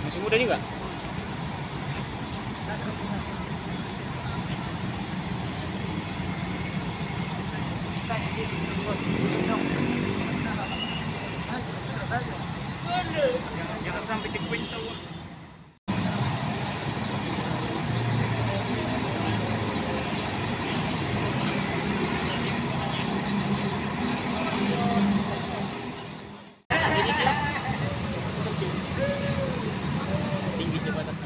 Masih muda juga. Jangan sampai checkpoint tahu. Tinggi jembatan.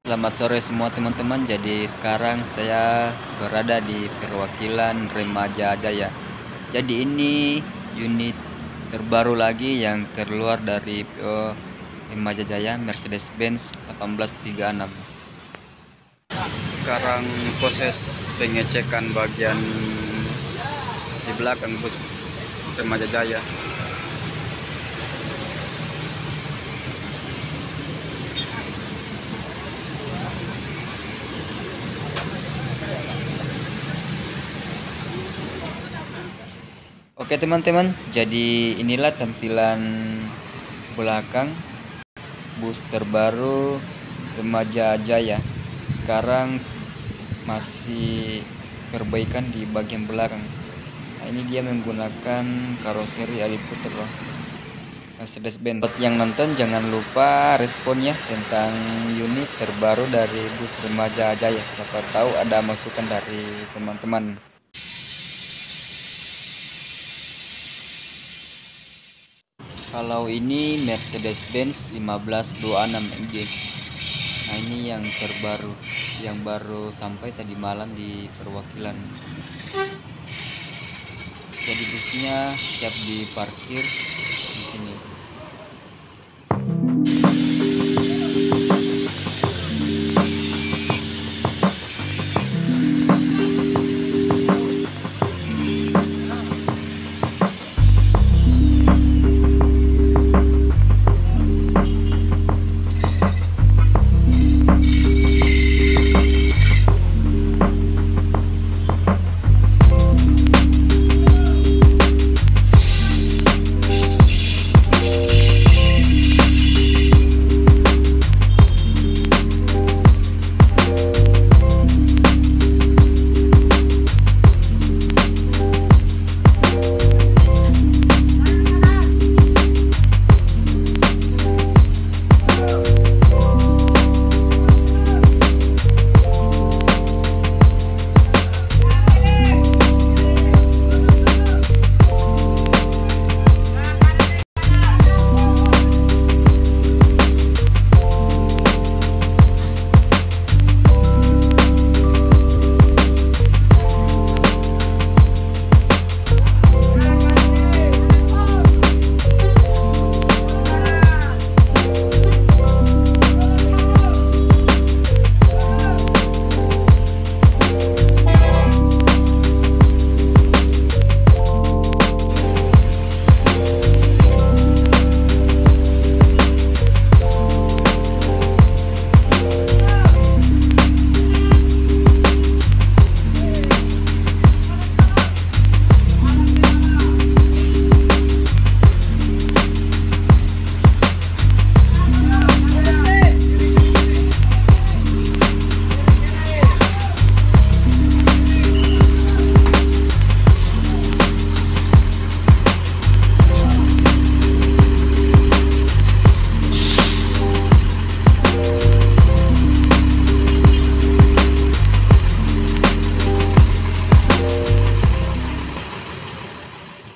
Selamat sore semua teman-teman. Jadi sekarang saya berada di perwakilan Remaja Jaya. Jadi ini unit terbaru lagi yang keluar dari PO Remaja Jaya, Mercedes-Benz 1836. Sekarang proses pengecekan bagian di belakang bus Remaja Jaya. Oke teman-teman, jadi inilah tampilan belakang bus terbaru Remaja Jaya. Sekarang masih perbaikan di bagian belakang. Nah, ini dia menggunakan karoseri Adi Putra Mercedes-Benz. Buat yang nonton jangan lupa responnya tentang unit terbaru dari bus Remaja Jaya. Siapa tahu ada masukan dari teman-teman. Kalau ini Mercedes-Benz 1526 MG. Nah, ini yang terbaru, yang baru sampai tadi malam di perwakilan. Jadi busnya siap diparkir di sini.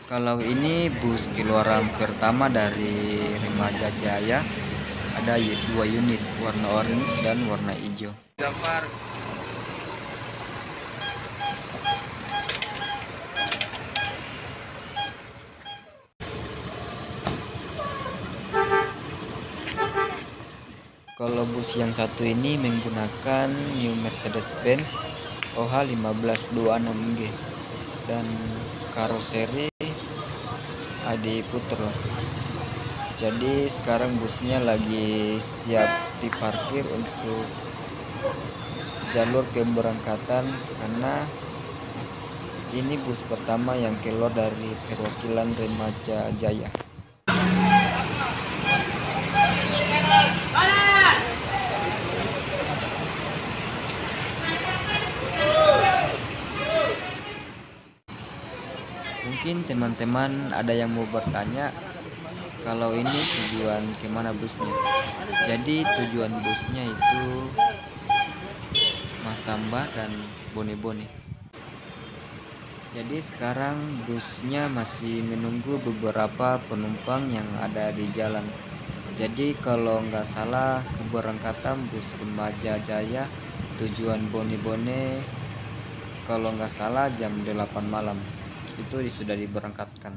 Kalau ini bus keluaran pertama dari Remaja Jaya, ada 2 unit, warna orange dan warna hijau. Jafar. Kalau bus yang satu ini menggunakan new Mercedes-Benz OH 1526G dan karoseri Adi Putra. Jadi sekarang busnya lagi siap diparkir untuk jalur keberangkatan, karena ini bus pertama yang keluar dari perwakilan Remaja Jaya. Mungkin teman-teman ada yang mau bertanya kalau ini tujuan kemana busnya. Jadi tujuan busnya itu Masamba dan Bone-Bone. Jadi sekarang busnya masih menunggu beberapa penumpang yang ada di jalan. Jadi kalau nggak salah keberangkatan bus Remaja Jaya tujuan Bone-Bone kalau nggak salah jam 8 malam itu sudah diberangkatkan.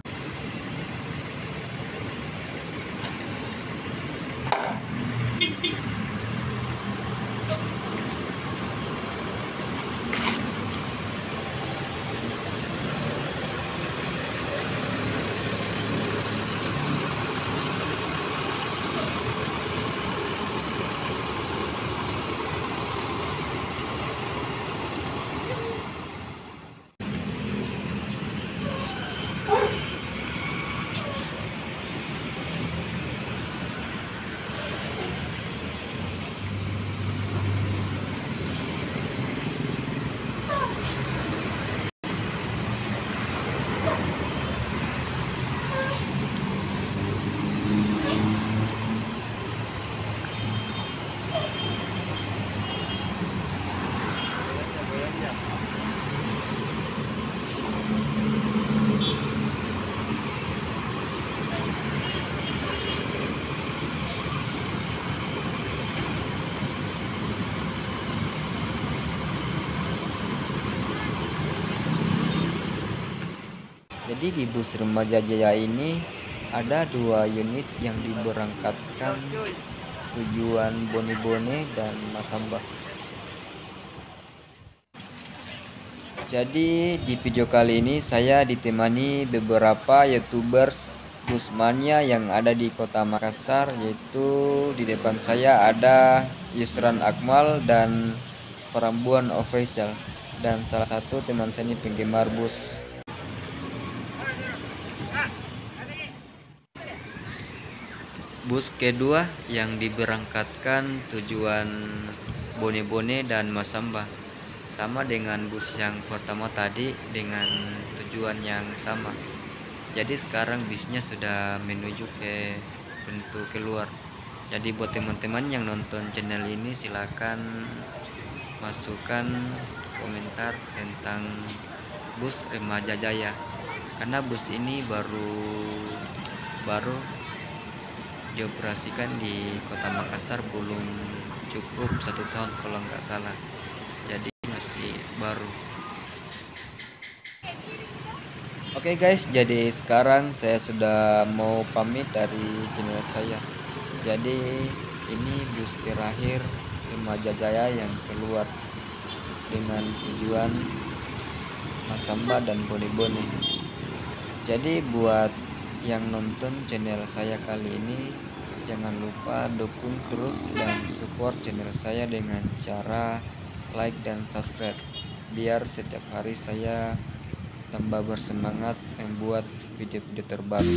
Jadi di bus Remaja Jaya ini ada 2 unit yang diberangkatkan tujuan Bone-Bone dan Masamba. Jadi di video kali ini saya ditemani beberapa YouTubers busmania yang ada di Kota Makassar, yaitu di depan saya ada Yusran Akmal dan Perambuan Official, dan salah satu teman saya ini penggemar bus. Bus kedua yang diberangkatkan tujuan Bone-Bone dan Masamba, sama dengan bus yang pertama tadi dengan tujuan yang sama. Jadi sekarang bisnya sudah menuju ke pintu keluar. Jadi buat teman-teman yang nonton channel ini, silakan masukkan komentar tentang bus Remaja Jaya, karena bus ini baru dioperasikan di Kota Makassar, belum cukup 1 tahun kalau nggak salah, jadi masih baru. Oke guys, jadi sekarang saya sudah mau pamit dari channel saya. Jadi ini bus terakhir Remaja Jaya yang keluar dengan tujuan Masamba dan Bone-Bone. Jadi buat yang nonton channel saya kali ini, jangan lupa dukung terus dan support channel saya dengan cara like dan subscribe, biar setiap hari saya tambah bersemangat membuat video-video terbaru.